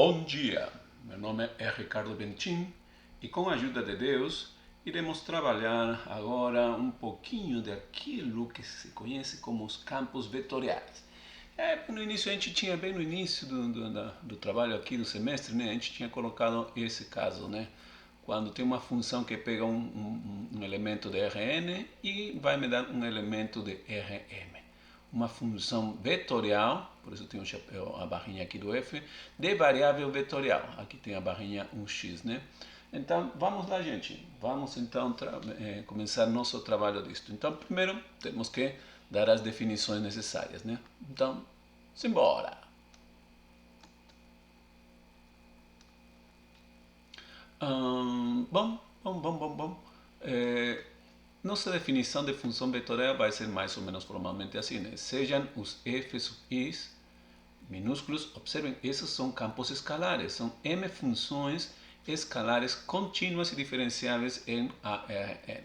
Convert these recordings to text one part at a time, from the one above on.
Bom dia, meu nome é Ricardo Bentin e com a ajuda de Deus iremos trabalhar agora um pouquinho daquilo que se conhece como os campos vetoriais. No início a gente tinha, bem no início do trabalho aqui do semestre, né, a gente tinha colocado esse caso, né? Quando tem uma função que pega um elemento de Rn e vai me dar um elemento de Rm. Uma função vetorial, por isso tem a barrinha aqui do f, de variável vetorial. Aqui tem a barrinha 1x, né? Então, vamos lá, gente. Vamos, então, começar nosso trabalho disto. Então, primeiro, temos que dar as definições necessárias, né? Então, simbora! Bom. Nossa definição de função vetorial vai ser mais ou menos formalmente assim, né? Sejam os f sub i's minúsculos, observem, esses são campos escalares, são m funções escalares contínuas e diferenciáveis em ARN.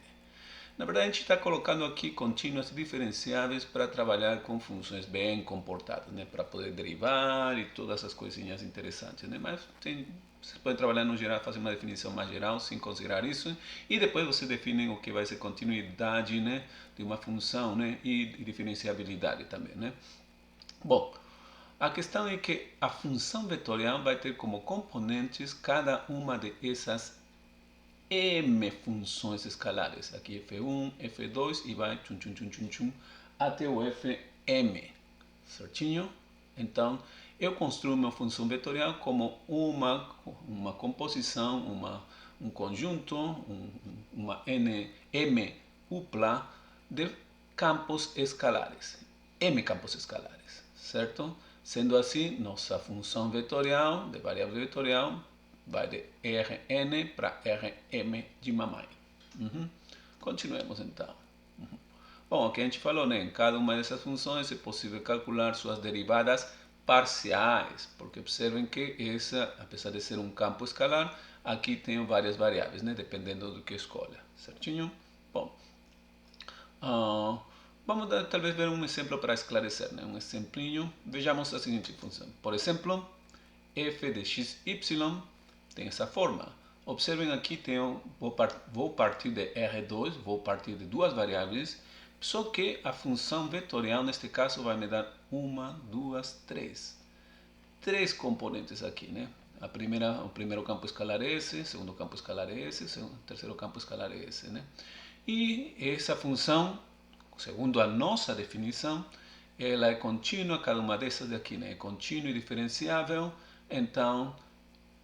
Na verdade, a gente está colocando aqui contínuas e diferenciáveis para trabalhar com funções bem comportadas, né? Para poder derivar e todas essas coisinhas interessantes, né? Mas você pode trabalhar no geral, fazer uma definição mais geral sem considerar isso, e depois você define o que vai ser continuidade, né, de uma função, né, e diferenciabilidade também, né? Bom, a questão é que a função vetorial vai ter como componentes cada uma de essas m funções escalares. Aqui f1, f2 e vai até o fm, certinho? Então, eu construo uma função vetorial como uma composição, um conjunto, uma m upla de campos escalares, m campos escalares, certo? Sendo assim, nossa função vetorial, de variável vetorial, vai de Rn para Rm de mamãe. Continuemos então. Bom, o que a gente falou, né? Em cada uma dessas funções é possível calcular suas derivadas parciais, porque observem que essa, apesar de ser um campo escalar, aqui tem várias variáveis, né? Dependendo do que escolha, certinho? Bom, vamos talvez ver um exemplo para esclarecer, né? Um exemplinho. Vejamos a seguinte função. Por exemplo, f de xy tem essa forma. Observem aqui, vou partir de R2, vou partir de duas variáveis, só que a função vetorial, neste caso, vai me dar uma, duas, três. Três componentes aqui, né? O primeiro campo escalar é esse, o segundo campo escalar é esse, o terceiro campo escalar é esse, né? E essa função, segundo a nossa definição, ela é contínua, cada uma dessas aqui, né? É contínua e diferenciável, então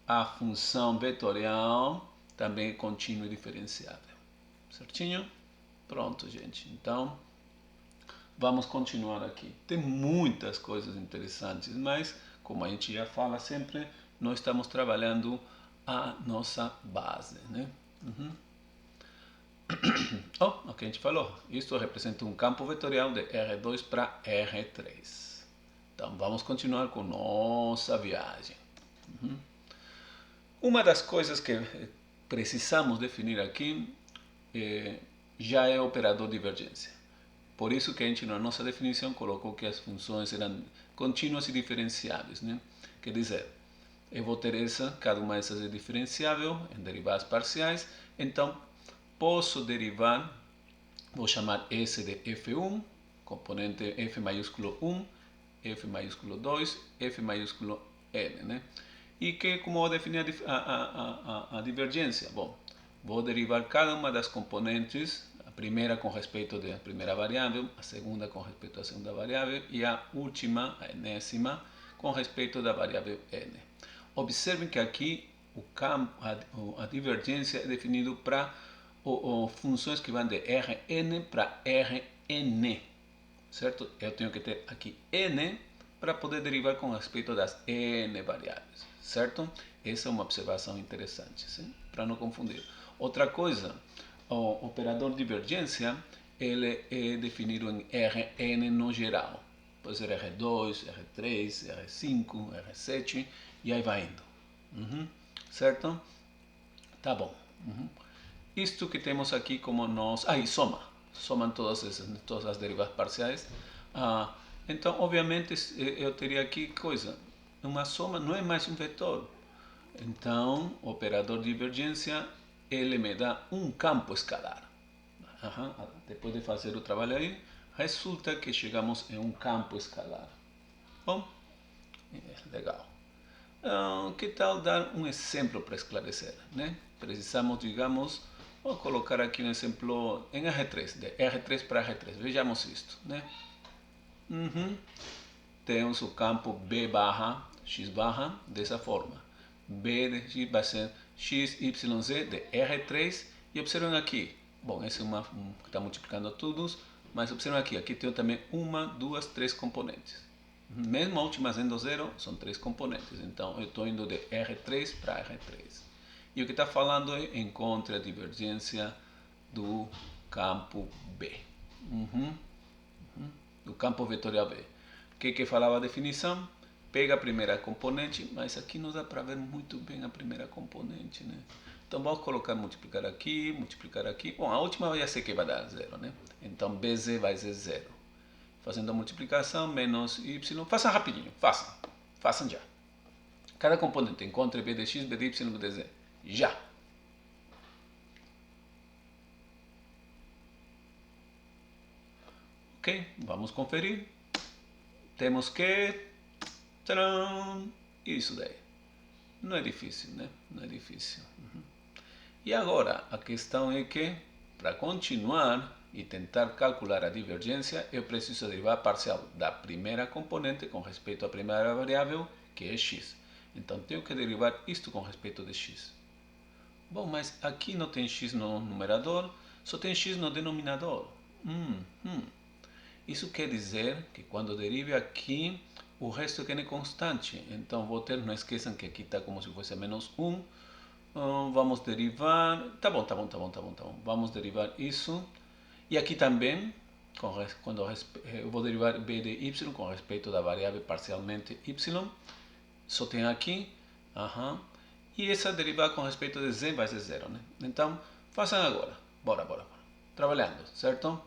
a função vetorial também é contínua e diferenciável. Certinho? Pronto, gente. Então, vamos continuar aqui. Tem muitas coisas interessantes, mas, como a gente já fala sempre, nós estamos trabalhando a nossa base, né? O que a gente falou. Isso representa um campo vetorial de R2 para R3. Então, vamos continuar com nossa viagem. Uma das coisas que precisamos definir aqui já é o operador de divergência. Por isso que a gente, na nossa definição, colocou que as funções eram contínuas e diferenciáveis, né? Quer dizer, eu vou ter cada uma dessas é diferenciável em derivadas parciais, então posso derivar, vou chamar S de F1, componente F maiúsculo 1, F maiúsculo 2, F maiúsculo N, né? E como vou definir a divergência? Bom, vou derivar cada uma das componentes, a primeira com respeito à primeira variável, a segunda com respeito à segunda variável e a última, a enésima, com respeito da variável n. Observem que aqui a divergência é definido para funções que vão de Rn para Rn, certo? Eu tenho que ter aqui n para poder derivar com respeito das n variáveis, certo? Essa é uma observação interessante, para não confundir. Outra coisa, o operador de divergência, ele é definido em Rn no geral. Pode ser R2, R3, R5, R7, e aí vai indo. Certo? Tá bom. Isto que temos aqui como nós... e soma. Somam todas as derivadas parciais. Então, obviamente, eu teria aqui coisa. uma soma não é mais um vetor. Então, o operador de divergência, ele me dá um campo escalar. Depois de fazer o trabalho aí, resulta que chegamos em um campo escalar. Bom, legal. Que tal dar um exemplo para esclarecer, né? Precisamos, digamos, vou colocar aqui um exemplo em R3, de R3 para R3. Vejamos isto, né? Temos o campo B barra, X barra, dessa forma. B de X vai ser X, Y, Z de R3. E observem aqui, bom, esse é que está multiplicando todos, mas observem aqui tenho também uma, duas, três componentes. Mesmo a última sendo zero, são três componentes. Então, eu estou indo de R3 para R3. E o que está falando é encontre a divergência do campo B. Do campo vetorial B. O que falava a definição? Pega a primeira componente, mas aqui não dá para ver muito bem a primeira componente, né? Então, vamos colocar multiplicar aqui, multiplicar aqui. Bom, a última eu já sei que vai dar zero, né? Então, BZ vai ser zero. Fazendo a multiplicação, menos y. Façam rapidinho, façam já. Cada componente encontre b de x, b de y, b de z. Já. Ok, vamos conferir. Temos que... Tcharam! Isso daí. Não é difícil, né? Não é difícil. E agora, a questão é que, para continuar e tentar calcular a divergência, eu preciso derivar a parcial da primeira componente com respeito à primeira variável, que é x. Então, tenho que derivar isto com respeito de x. Bom, mas aqui não tem x no numerador, só tem x no denominador. Isso quer dizer que quando derive aqui, o resto é constante. Então, vou ter, não esqueçam que aqui está como se fosse menos 1. Vamos derivar, tá bom. Vamos derivar isso. E aqui também, quando eu vou derivar b de y com respeito da variável parcialmente y, só tem aqui, e essa derivada com respeito de z vai ser zero, né? Então, façam agora, bora. Trabalhando, certo?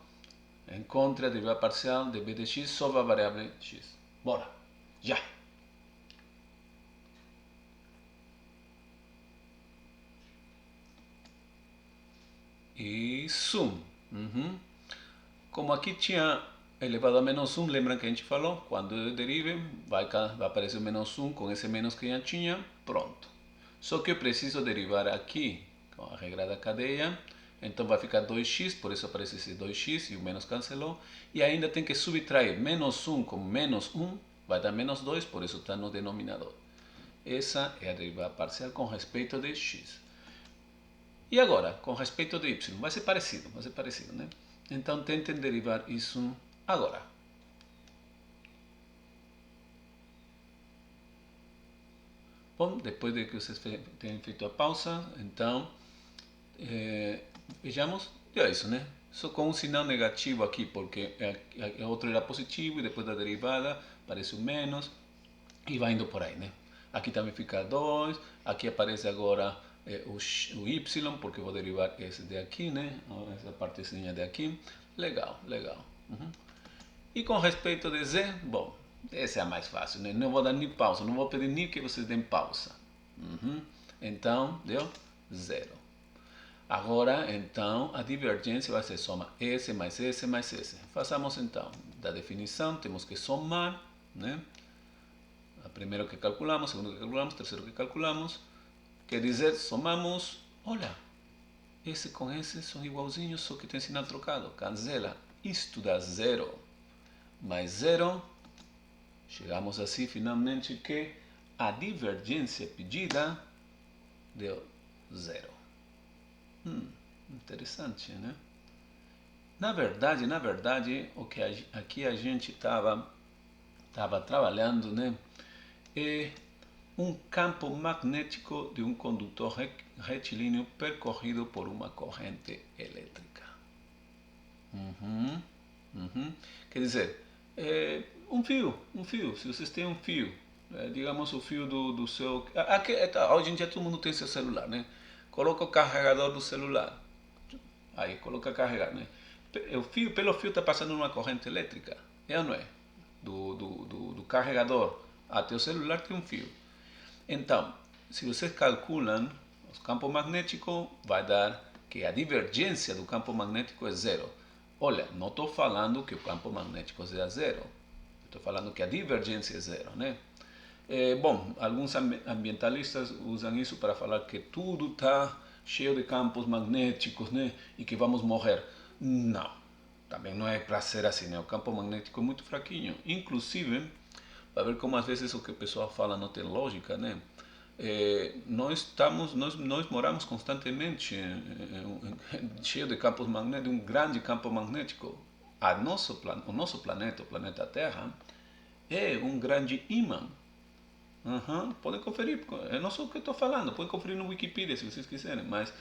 Encontre a derivada parcial de b de x sobre a variável x. Bora, já! Isso. Como aqui tinha elevado a menos 1, lembram que a gente falou? Quando eu derive, vai aparecer o menos 1 com esse menos que já tinha, pronto. Só que eu preciso derivar aqui com a regra da cadeia, então vai ficar 2x, por isso aparece esse 2x e o menos cancelou. E ainda tem que subtrair menos 1 com menos 1, vai dar menos 2, por isso está no denominador. Essa é a derivada parcial com respeito de x. E agora, com respeito de y, vai ser parecido, né? Então, tentem derivar isso agora. Bom, depois de que vocês tenham feito a pausa, então, vejamos, é isso, né? Só com um sinal negativo aqui, porque o outro era positivo e depois da derivada aparece o menos e vai indo por aí, né? Aqui também fica 2, aqui aparece agora o y, porque eu vou derivar esse de aqui, né? Essa partezinha de aqui. Legal. E com respeito de z, bom, essa é a mais fácil, né? Não vou dar nem pausa, não vou pedir nem que vocês deem pausa. Então, deu zero. Agora, então, a divergência vai ser soma S mais S mais S. Façamos então, da definição, temos que somar, né? A primeiro que calculamos, segundo que calculamos, terceiro que calculamos. Quer dizer, somamos, olha, esse com esse são igualzinhos, só que tem sinal trocado. Cancela. Isto dá zero. Mais zero. Chegamos assim, finalmente, que a divergência pedida deu zero. Interessante, né? Na verdade, o que aqui a gente estava trabalhando, né? É um campo magnético de um condutor retilíneo percorrido por uma corrente elétrica. Quer dizer, um fio. Se vocês têm um fio, digamos o fio do seu... hoje em dia todo mundo tem seu celular, né? Coloca o carregador do celular. Aí, coloca a carregar, né? Pelo fio está passando uma corrente elétrica. É ou não é? Do carregador Até o celular tem um fio. Então, se vocês calculam os campos magnéticos, vai dar que a divergência do campo magnético é zero. Olha, não estou falando que o campo magnético seja zero. Estou falando que a divergência é zero, né? Bom, alguns ambientalistas usam isso para falar que tudo está cheio de campos magnéticos, né? E que vamos morrer. Não, também não é para ser assim, né? O campo magnético é muito fraquinho. Inclusive, para ver como às vezes o que o pessoal fala não tem lógica, né? Nós moramos constantemente cheio de campos magnéticos, um grande campo magnético. O nosso planeta, o planeta Terra, é um grande imã. Podem conferir, eu não sei o que estou falando, podem conferir no Wikipedia se vocês quiserem, mas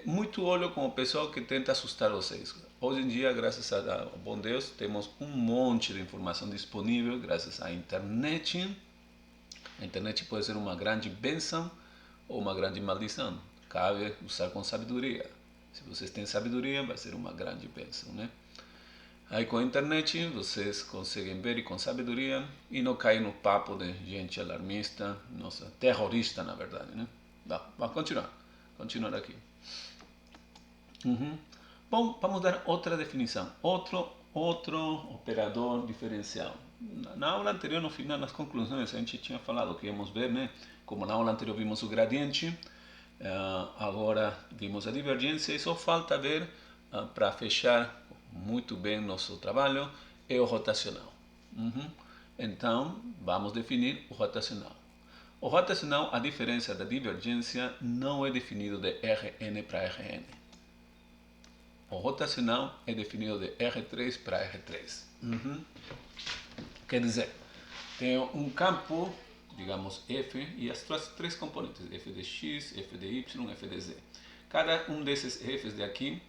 muito olho com o pessoal que tenta assustar vocês. Hoje em dia, graças ao bom Deus, temos um monte de informação disponível graças à internet. A internet pode ser uma grande bênção ou uma grande maldição. Cabe usar com sabedoria. Se vocês têm sabedoria, vai ser uma grande bênção, né? Aí com a internet vocês conseguem ver e com sabedoria e não cair no papo de gente alarmista, nossa, terrorista na verdade, né? Vamos continuar aqui. Bom, vamos dar outra definição, outro operador diferencial. Na aula anterior, no final, nas conclusões, a gente tinha falado que íamos ver, né? Como na aula anterior vimos o gradiente, agora vimos a divergência e só falta ver, para fechar muito bem nosso trabalho, é o rotacional. Então, vamos definir o rotacional. O rotacional, a diferença da divergência, não é definido de Rn para Rn. O rotacional é definido de R3 para R3. Quer dizer, tem um campo, digamos F, e as três componentes, F de x, F de y, F de z. Cada um desses Fs de aqui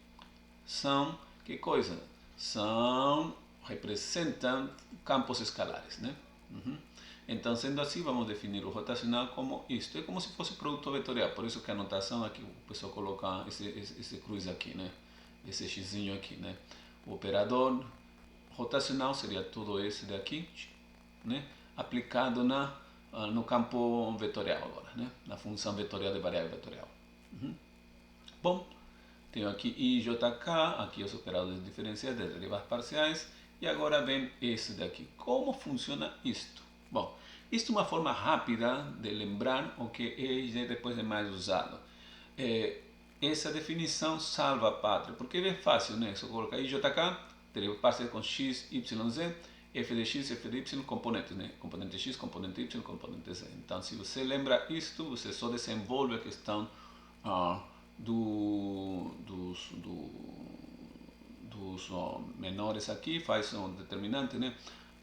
são, que coisa? Representam campos escalares, né? Então, sendo assim, vamos definir o rotacional como isto. É como se fosse produto vetorial, por isso que a notação aqui, o pessoal coloca esse cruz aqui, né? Esse xzinho aqui, né? O operador rotacional seria todo esse daqui, né? Aplicado no campo vetorial agora, né? Na função vetorial de variável vetorial. Bom, tenho aqui I, J, K, aqui os operadores diferenciais de derivadas parciais, e agora vem esse daqui. Como funciona isto? Bom, isto é uma forma rápida de lembrar o que depois é mais usado. Essa definição salva a pátria, porque é bem fácil, né? Só colocar I, J, K, derivada parcial com x, y, z, f de x, f de y, componentes, né? Componente x, componente y, componente z. Então, se você lembra isto, você só desenvolve a questão dos menores aqui, faz um determinante, né?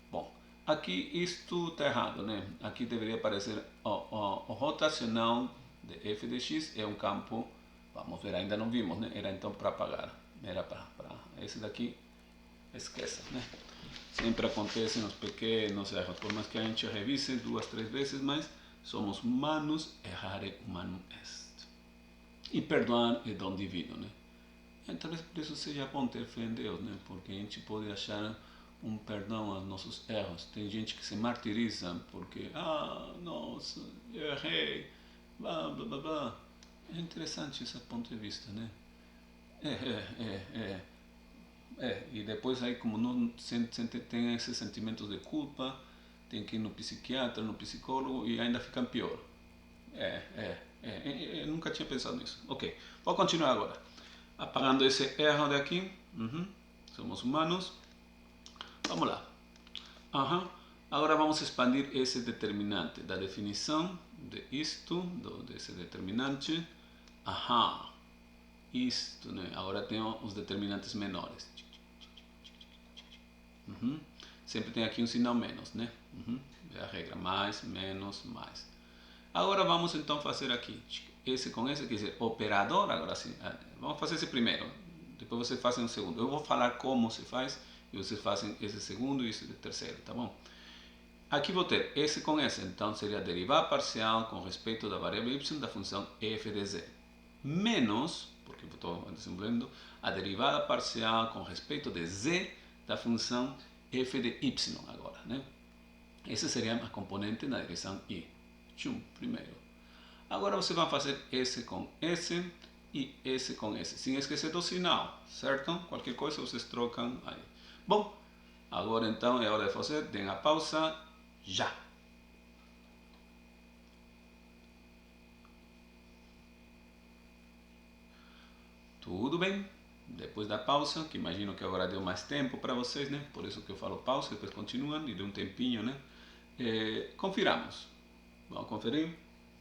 Bom, aqui isto está errado, né? Aqui deveria aparecer o rotacional de f de x é um campo, vamos ver, ainda não vimos, né? Era então para apagar, era para esse daqui, esqueça, né? Sempre acontecem os pequenos erros, por mais que a gente revise 2, 3 vezes, mas somos humanos, errare humanum est. E perdoar é dom divino, né? Então, talvez por isso seja bom ter fé em Deus, né? Porque a gente pode achar um perdão aos nossos erros. Tem gente que se martiriza porque, nossa, eu errei, blá, blá, blá, blá. É interessante esse ponto de vista, né? E depois aí, como não tem esses sentimentos de culpa, tem que ir no psiquiatra, no psicólogo e ainda fica pior. Eu nunca tinha pensado nisso. Ok, vou continuar agora. Apagando esse erro daqui. Somos humanos. Vamos lá. Agora vamos expandir esse determinante da definição de isto, desse determinante. Isto, né? Agora tenho os determinantes menores. Sempre tem aqui um sinal menos, né? É a regra, mais, menos, mais. Agora vamos então fazer aqui, esse com esse, quer dizer, operador, agora sim, vamos fazer esse primeiro, depois vocês fazem o segundo. Eu vou falar como se faz, e vocês fazem esse segundo e esse terceiro, tá bom? Aqui vou ter esse com esse, então seria a derivada parcial com respeito da variável y da função f de z, menos, porque estou desenvolvendo, a derivada parcial com respeito de z da função f de y agora, né? Essa seria a componente na direção I. Primeiro. Agora você vai fazer S com S e S com S, sem esquecer do sinal, certo? Qualquer coisa vocês trocam aí. Bom, agora então é hora de fazer, deem a pausa, já! Tudo bem? Depois da pausa, que imagino que agora deu mais tempo para vocês, né? Por isso que eu falo pausa, depois continuam e deu um tempinho, né? Confiramos. Vamos conferir.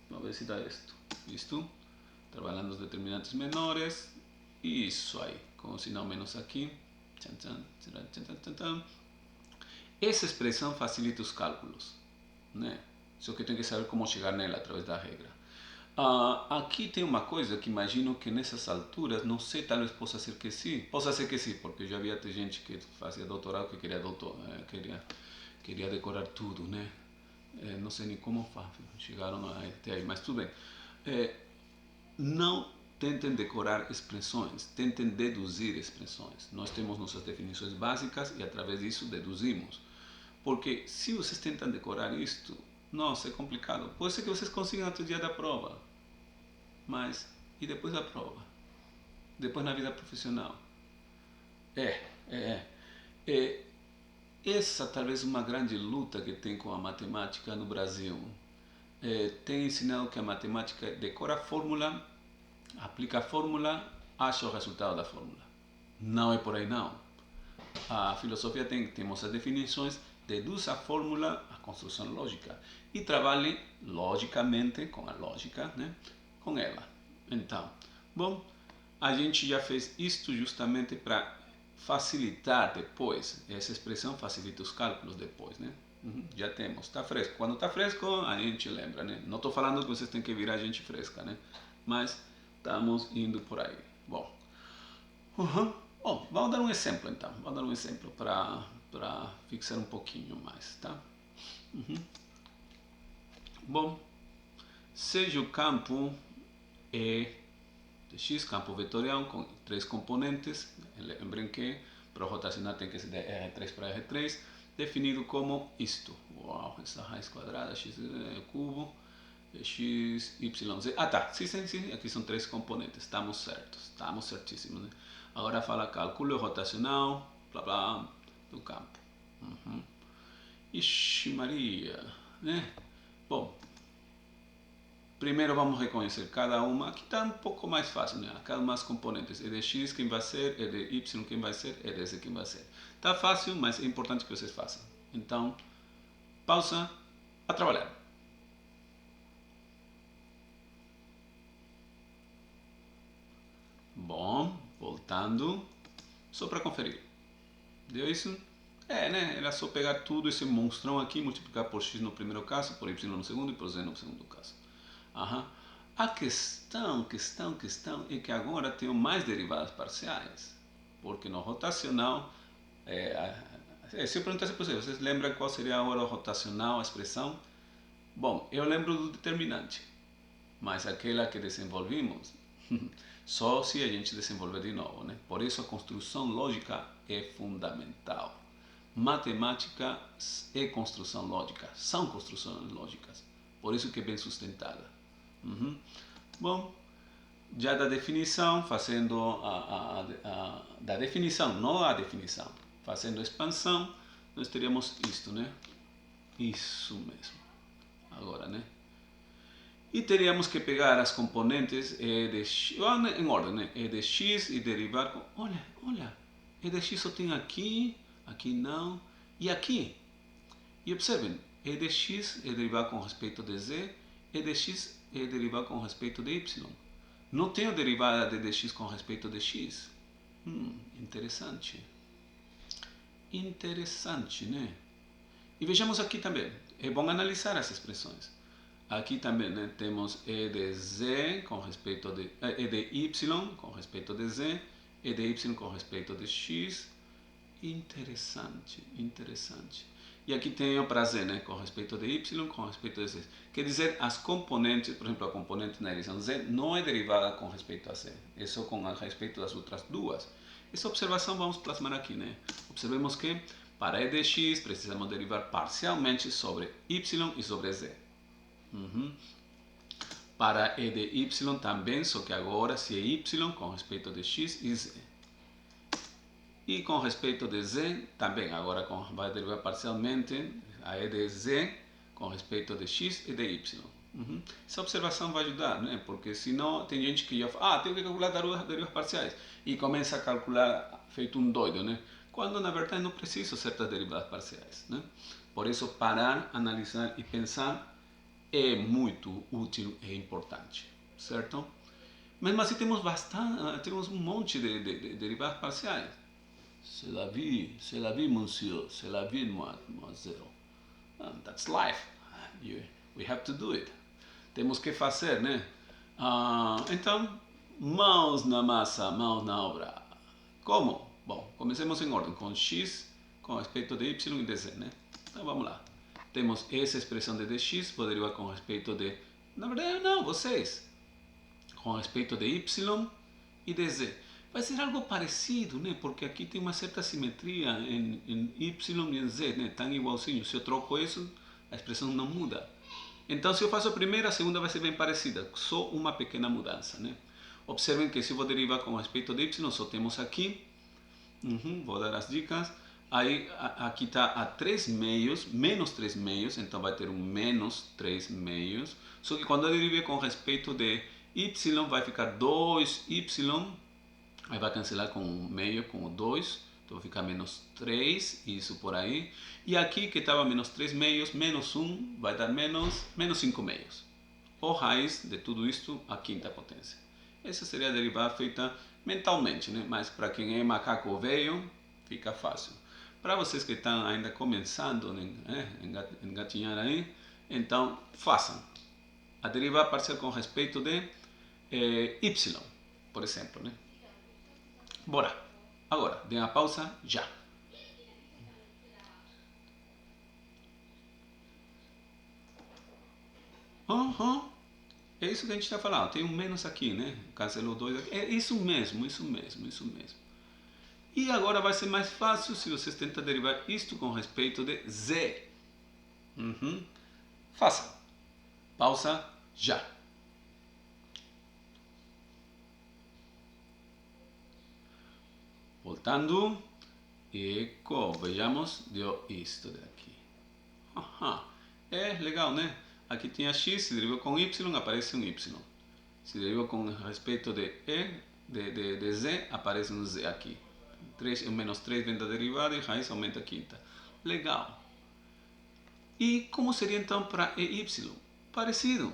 Vamos ver se dá isto. Isto. Trabalhando os determinantes menores. Isso aí. Com o sinal menos aqui. Essa expressão facilita os cálculos, né? Só que tem que saber como chegar nela através da regra. Aqui tem uma coisa que imagino que nessas alturas, não sei, talvez possa ser que sim. Possa ser que sim, porque já havia gente que fazia doutorado que queria decorar tudo, né? Não sei nem como chegaram até aí, mas tudo bem. Não tentem decorar expressões, tentem deduzir expressões. Nós temos nossas definições básicas e através disso deduzimos. Porque se vocês tentam decorar isto, nossa, é complicado. Pode ser que vocês consigam até o dia da prova, mas e depois da prova? Depois na vida profissional? Essa talvez uma grande luta que tem com a matemática no Brasil. Tem ensinado que a matemática decora a fórmula, aplica a fórmula, acha o resultado da fórmula. Não é por aí não. A filosofia temos as definições, deduz a fórmula, a construção lógica e trabalhe logicamente com a lógica, né? Com ela. Então, bom, a gente já fez isto justamente para facilitar depois. Essa expressão facilita os cálculos depois, né? Já temos, está fresco. Quando está fresco, a gente lembra, né? Não estou falando que vocês têm que virar gente fresca, né? Mas estamos indo por aí. Bom, Bom, vamos dar um exemplo então. Vamos dar um exemplo para fixar um pouquinho mais, tá? Bom, seja o campo E de X, campo vetorial com 3 componentes. Lembrem que para rotacionar tem que ser de R3 para R3, definido como isto. Uau, essa raiz quadrada, x cubo, x, y, z. Tá, sim, aqui são 3 componentes, estamos certos, estamos certíssimos, né? Agora fala cálculo rotacional, blá blá, do campo. Ixi Maria, né? Bom, primeiro vamos reconhecer cada uma, aqui está um pouco mais fácil, né? Cada uma das componentes, é de x quem vai ser, é de y quem vai ser, é de z quem vai ser. Está fácil, mas é importante que vocês façam. Então, pausa, a trabalhar. Bom, voltando, só para conferir. Deu isso? Né? Era só pegar tudo esse monstrão aqui, multiplicar por x no primeiro caso, por y no segundo e por z no segundo caso. A questão é que agora tenho mais derivadas parciais, porque no rotacional, se eu perguntasse para vocês lembram qual seria a hora rotacional, a expressão? Bom, eu lembro do determinante, mas aquela que desenvolvimos, só se a gente desenvolver de novo, né? Por isso a construção lógica é fundamental. Matemática é construção lógica, são construções lógicas, por isso que é bem sustentada. Bom, já da definição, fazendo da definição, não a definição, fazendo expansão, nós teríamos isto, né? Isso mesmo. Agora, né? E teríamos que pegar as componentes de x, em ordem, né? E de x e derivar com... Olha, e de x só tem aqui, aqui não, e aqui. E observem, e de x é derivar com respeito de z, e de x é derivar com respeito de y. Não tenho derivada de dx com respeito de x. Interessante. Interessante, né? E vejamos aqui também. É bom analisar as expressões. Aqui também, né, temos e de z com respeito de... e de y com respeito de z, e de y com respeito de x. Interessante, interessante. E aqui tenho para z, né, com respeito de y, com respeito de z. Quer dizer, as componentes, por exemplo, a componente na direção z não é derivada com respeito a z, é só com respeito das outras duas. Essa observação vamos plasmar aqui, né? Observemos que Para e de x, precisamos derivar parcialmente sobre y e sobre z. Para e de y também, só que agora se é y com respeito de x e z. E com respeito de z, também, agora vai derivar parcialmente a e de z com respeito de x e de y. Essa observação vai ajudar, né? Porque senão tem gente que já fala, tenho que calcular derivas parciais, e começa a calcular feito um doido, né? Quando na verdade não preciso certas derivadas parciais, né? Por isso, parar, analisar e pensar é muito útil e importante, certo? Mesmo assim, temos um monte de derivadas parciais. C'est la vie, monsieur, c'est la vie, mademoiselle. That's life. We have to do it. Temos que fazer, né? Então, mãos na massa, mãos na obra. Como? Bom, comecemos em ordem, com x com respeito de y e de z, né? Então, vamos lá. Temos essa expressão de dx, vou derivar com respeito de... Na verdade, não, vocês. Com respeito de y e de z. Vai ser algo parecido, né? Porque aqui tem uma certa simetria em y e em z, né? Tão igualzinho. Se eu troco isso, a expressão não muda. Então, se eu faço a primeira, a segunda vai ser bem parecida. Só uma pequena mudança, né? Observem que se eu vou derivar com respeito de y, só temos aqui. Vou dar as dicas. Aí, aqui está a 3 meios, menos 3 meios. Então, vai ter um menos 3 meios. Só que quando eu derivar com respeito de y, vai ficar 2y. Aí vai cancelar com o meio, com o 2. Então vai ficar menos 3, isso por aí. E aqui que estava menos 3 meios, menos 1, vai dar menos 5 meios. Ou raiz de tudo isto, a quinta potência. Essa seria a derivada feita mentalmente, né? Mas para quem é macaco velho, fica fácil. Para vocês que estão ainda começando a engatinhar aí, então façam. A derivada parcial com respeito de y, por exemplo, né? Bora! Agora, dê a pausa já. É isso que a gente está falando. Tem um menos aqui, né? Cancelou 2 aqui. É isso mesmo, isso mesmo, isso mesmo. E agora vai ser mais fácil se vocês tentam derivar isto com respeito de z. Faça. Pausa já. Voltando, eco, vejamos, deu isto daqui. É legal, né? Aqui tinha x, se derivou com y, aparece um y. Se derivou com respeito de z, aparece um z aqui. Menos 3 vem da derivada e raiz aumenta a quinta. Legal. E como seria então para EY? Parecido,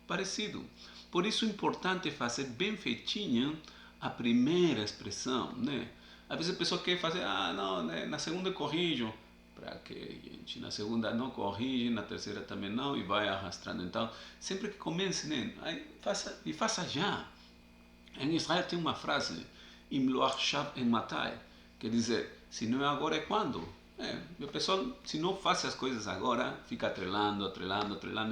parecido. Por isso é importante fazer bem feitinha a primeira expressão, né? Às vezes a pessoa quer fazer, não, né, na segunda eu corrijo. Para que, gente? Na segunda não corrige, na terceira também não, e vai arrastando. Então, sempre que comece, né, aí faça já. Em Israel tem uma frase, Im lo achshav en matai, quer dizer, se não é agora, é quando? O pessoal, se não faz as coisas agora, fica atrelando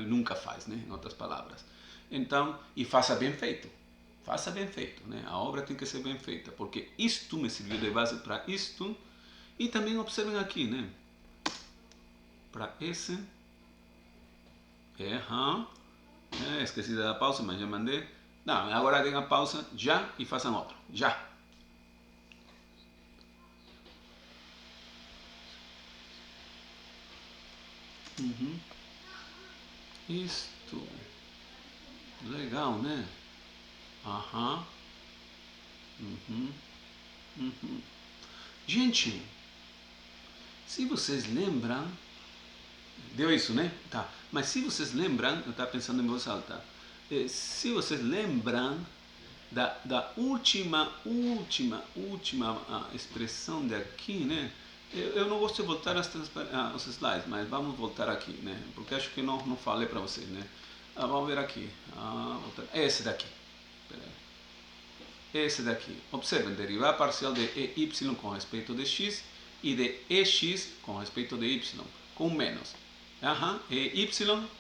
e nunca faz, né, em outras palavras. Então, e faça bem feito. Faça bem feito, né? A obra tem que ser bem feita, porque isto me serviu de base para isto. E também observem aqui, né? Para esse. Esqueci da pausa, mas já mandei. Não, agora deem a pausa já e façam outro. Já. Isto. Legal, né? Gente, se vocês lembram, deu isso, né? Tá. Mas se vocês lembram, eu estava pensando em voz alta, se vocês lembram da última expressão daqui, né? Eu não gosto de voltar aos slides, mas vamos voltar aqui, né? Porque acho que não falei para vocês, né? Vamos ver aqui. Esse daqui. Esse daqui. Observem, derivada parcial de EY com respeito de x e de EX com respeito de y, com menos. EY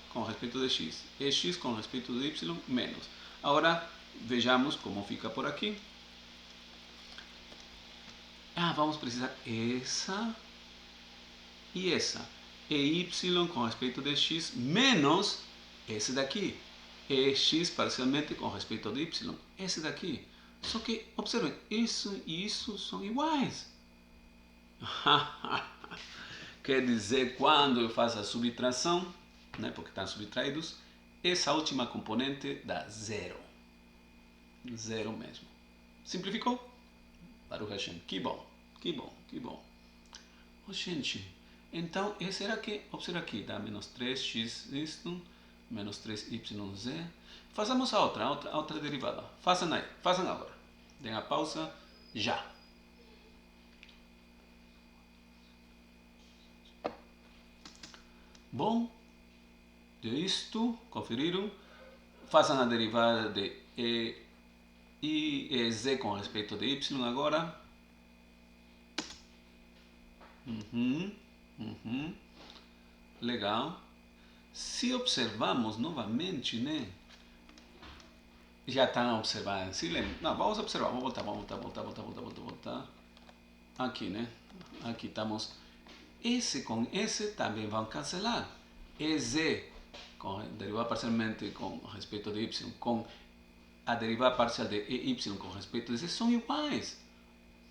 com respeito de x, EX com respeito de y, menos. Agora, vejamos como fica por aqui. Vamos precisar essa e essa. É y com respeito de x menos esse daqui. É x parcialmente com respeito de y. Esse daqui. Só que, observem, isso e isso são iguais. Quer dizer, quando eu faço a subtração, né, porque estão subtraídos, essa última componente dá zero. Zero mesmo. Simplificou? Baruch Hashem. Que bom, que bom, que bom. Oh, gente, então, esse era aqui, observa aqui, dá menos 3x isto, menos 3yz. Façamos a outra derivada. Façam aí, façam agora. Deem a pausa, já. Bom, de isto, conferiram. Façam a derivada de I e Z com respeito de Y agora. Legal. Se observamos novamente, né? Já estão observando. Se lembra? Não, vamos observar. Vamos voltar. Aqui, né? Aqui estamos. Esse com esse também vão cancelar. EZ, derivada parcialmente com respeito de Y, com a derivada parcial de EY com respeito de Z são iguais.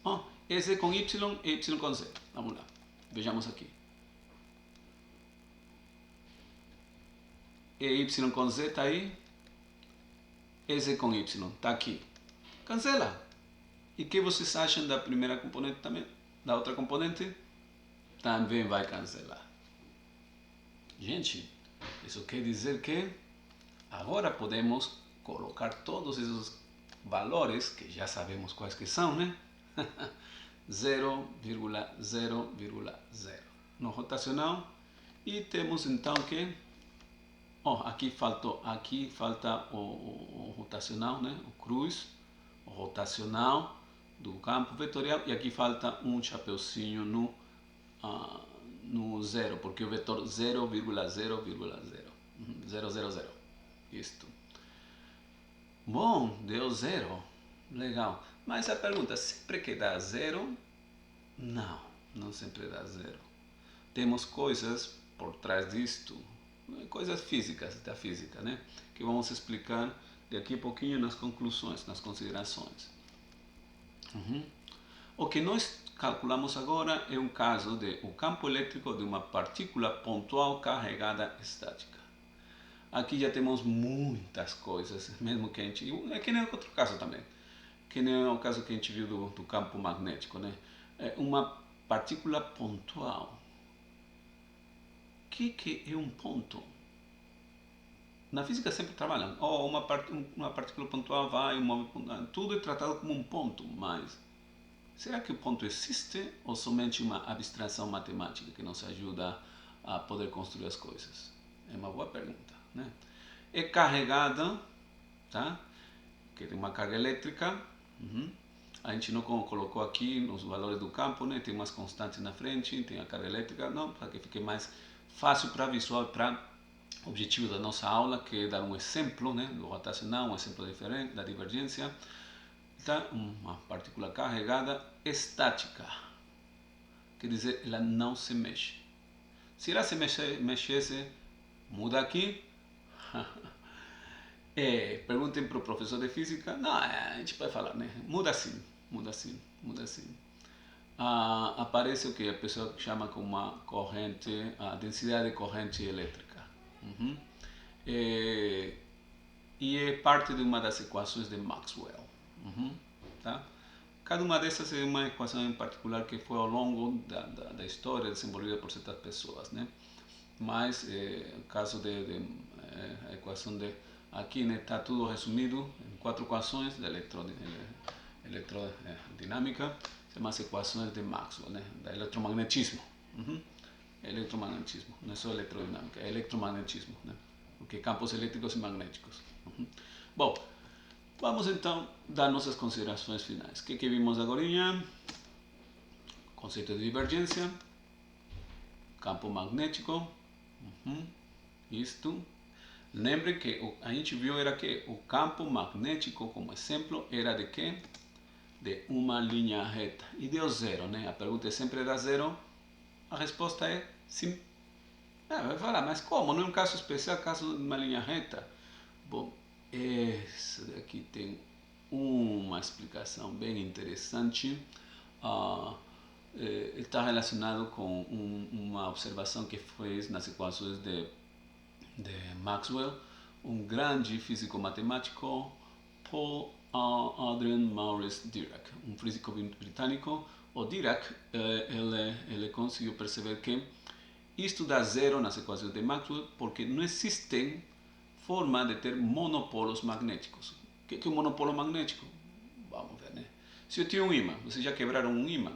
Oh, EZ com Y e Y com Z. Vamos lá. Vejamos aqui. EY com Z está aí. EZ com Y está aqui. Cancela. E o que vocês acham da primeira componente também? Da outra componente? Também vai cancelar. Gente, isso quer dizer que agora podemos colocar todos esses valores, que já sabemos quais que são, né? 0,0,0 no rotacional. E temos então que aqui falta o rotacional, né? O cruz, o rotacional do campo vetorial, e aqui falta um chapeuzinho no zero, porque o vetor 0,0,0. Isto. Bom, deu zero. Legal. Mas a pergunta, sempre que dá zero? Não, não sempre dá zero. Temos coisas por trás disto, coisas físicas, da física, né? Que vamos explicar daqui a pouquinho nas conclusões, nas considerações. O que nós calculamos agora é um caso de o campo elétrico de uma partícula pontual carregada estática. Aqui já temos muitas coisas, mesmo que a gente... É que nem outro caso também, que nem o caso que a gente viu do campo magnético, né? É uma partícula pontual. O que é um ponto? Na física sempre trabalham. Uma partícula pontual vai, tudo é tratado como um ponto, mas será que o ponto existe ou somente uma abstração matemática que nos ajuda a poder construir as coisas? É uma boa pergunta, né? É carregada, tá? Que tem uma carga elétrica. A gente não colocou aqui nos valores do campo, né? Tem umas constantes na frente, tem a carga elétrica, não, para que fique mais fácil para visual, para objetivo da nossa aula, que é dar um exemplo, né, do rotacional, um exemplo diferente da divergência. Tá? Uma partícula carregada estática, quer dizer, ela não se mexe. Se ela se mexesse, muda aqui. Perguntem para o professor de física. Não, a gente vai falar, né? Muda assim. Aparece o que a pessoa chama como uma corrente, a densidade de corrente elétrica. E é parte de uma das equações de Maxwell. Tá? Cada uma dessas é uma equação em particular que foi ao longo da história desenvolvida por certas pessoas, né? Mas o caso a equação aqui, né, está tudo resumido em 4 equações da eletrodinâmica, chama-se equações de Maxwell, né, da eletromagnetismo. Eletromagnetismo, não é só eletrodinâmica, é eletromagnetismo, né? Porque campos elétricos e magnéticos. Bom, vamos então dar nossas considerações finais. O que vimos agora? Conceito de divergência, campo magnético, isto. Lembre que a gente viu era que o campo magnético, como exemplo, era de quê? De uma linha reta. E deu zero, né? A pergunta é sempre dá zero? A resposta é Sim. Vai falar, mas como? Não é um caso especial, caso de uma linha reta? Bom, esse daqui tem uma explicação bem interessante. Ah, está relacionado com uma observação que fez nas equações de Maxwell, um grande físico matemático, Paul Adrian Maurice Dirac, um físico britânico. O Dirac ele conseguiu perceber que isto dá zero nas equações de Maxwell porque não existem forma de ter monopolos magnéticos. O que é um monopolo magnético? Vamos ver, né? Se eu tenho um ímã, vocês já quebraram um ímã?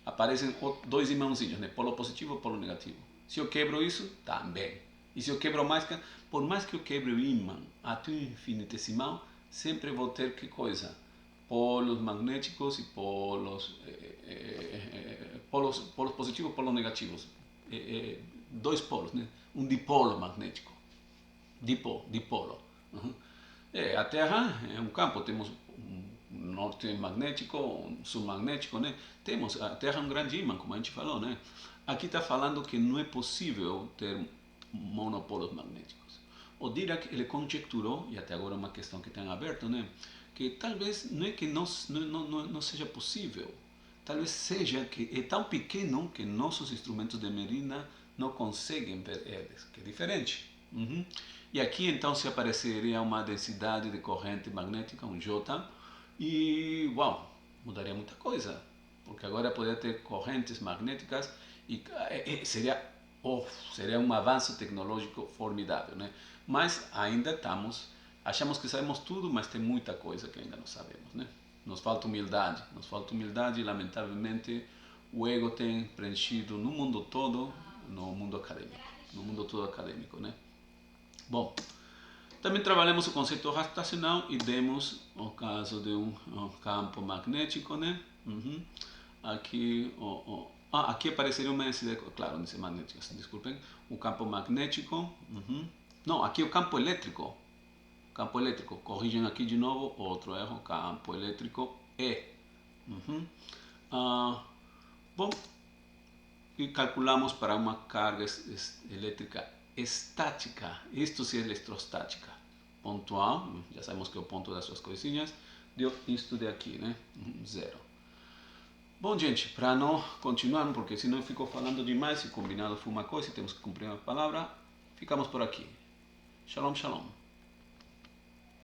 Aparecem dois imãozinhos, né? Polo positivo e polo negativo. Se eu quebro isso, também. E se eu quebro mais, por mais que eu quebre o ímã até o infinitesimal, sempre vou ter que coisa? Polos magnéticos e polos positivos e polos negativos. Dois polos, né? Um dipolo magnético. Dipolo. Uhum. A Terra é um campo, temos um norte magnético, um sul magnético, né? Temos, a Terra é um grande ímã, como a gente falou, né? Aqui está falando que não é possível ter monopolos magnéticos. O Dirac, ele conjecturou, e até agora é uma questão que tem aberto, né? Que talvez não é que não seja possível, talvez seja que é tão pequeno que nossos instrumentos de medida não conseguem ver eles, que é diferente. Uhum. E aqui então se apareceria uma densidade de corrente magnética, um J, e uau, mudaria muita coisa, porque agora poderia ter correntes magnéticas e seria um avanço tecnológico formidável, né? Mas ainda achamos que sabemos tudo, mas tem muita coisa que ainda não sabemos, né? Nos falta humildade e lamentavelmente o ego tem preenchido no mundo todo, no mundo todo acadêmico, né? Bom, também trabalhamos o conceito rotacional e demos o caso de um campo magnético, né? Uhum. Aqui, aqui apareceria uma densidade, claro, densidade magnética, desculpem, o campo magnético. Uhum. Não, aqui o campo elétrico. Campo elétrico, corrigem aqui de novo, outro erro, campo elétrico E. Uhum. Bom, e calculamos para uma carga elétrica estática. Isto sim é eletrostática. Ponto A, já sabemos que é o ponto das suas coisinhas, deu isto de aqui, né? Zero. Bom, gente, para não continuar, porque senão eu fico falando demais e combinado foi uma coisa e temos que cumprir uma palavra, ficamos por aqui. Shalom, shalom.